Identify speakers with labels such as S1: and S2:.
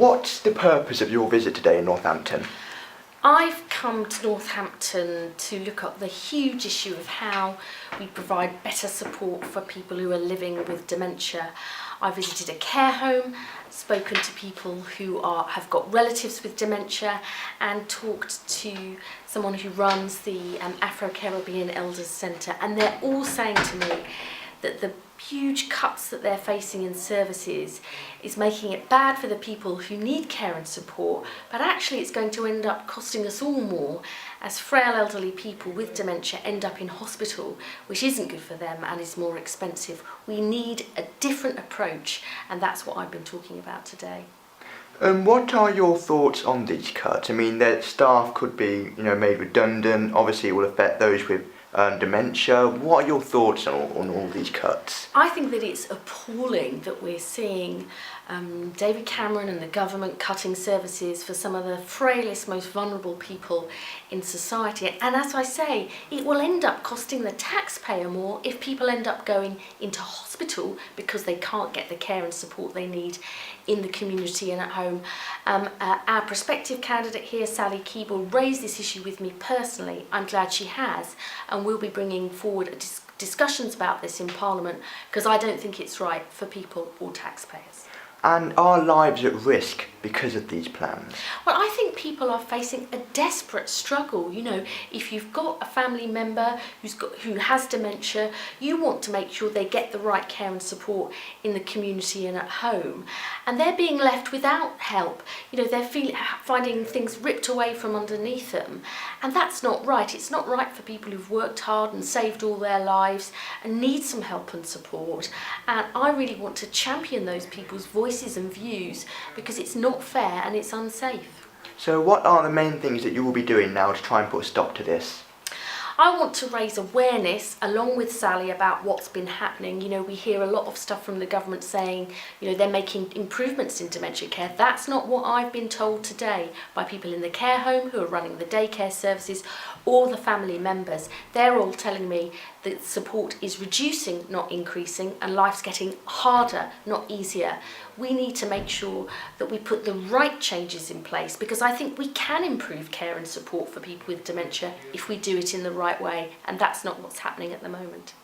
S1: what's the purpose of your visit today in Northampton?
S2: I've come to Northampton to look at the huge issue of how we provide better support for people who are living with dementia. I visited a care home, spoken to people who have got relatives with dementia, and talked to someone who runs the Afro-Caribbean Elders Centre, and they're all saying to me that the huge cuts that they're facing in services is making it bad for the people who need care and support, but actually it's going to end up costing us all more as frail elderly people with dementia end up in hospital, which isn't good for them and is more expensive. We need a different approach, and that's what I've been talking about today.
S1: What are your thoughts on these cuts? I mean, their staff could be, made redundant. Obviously, it will affect those with dementia. What are your thoughts on all these cuts?
S2: I think that it's appalling that we're seeing David Cameron and the government cutting services for some of the frailest, most vulnerable people in society. And as I say, it will end up costing the taxpayer more if people end up going into hospital because they can't get the care and support they need in the community and at home. Our prospective candidate here, Sally Keeble, raised this issue with me personally. I'm glad she has, and we'll be bringing forward discussions about this in Parliament, because I don't think it's right for people or taxpayers.
S1: And are lives at risk because of these plans?
S2: Well, I think people are facing a desperate struggle. If you've got a family member who has dementia, you want to make sure they get the right care and support in the community and at home. And they're being left without help. They're finding things ripped away from underneath them. And that's not right. It's not right for people who've worked hard and saved all their lives and need some help and support. And I really want to champion those people's voices and views, because it's not fair and it's unsafe.
S1: So what are the main things that you will be doing now to try and put a stop to this?
S2: I want to raise awareness along with Sally about what's been happening. We hear a lot of stuff from the government saying, they're making improvements in dementia care. That's not what I've been told today by people in the care home who are running the daycare services or the family members. They're all telling me that support is reducing, not increasing, and life's getting harder, not easier. We need to make sure that we put the right changes in place, because I think we can improve care and support for people with dementia if we do it in the right way, and that's not what's happening at the moment.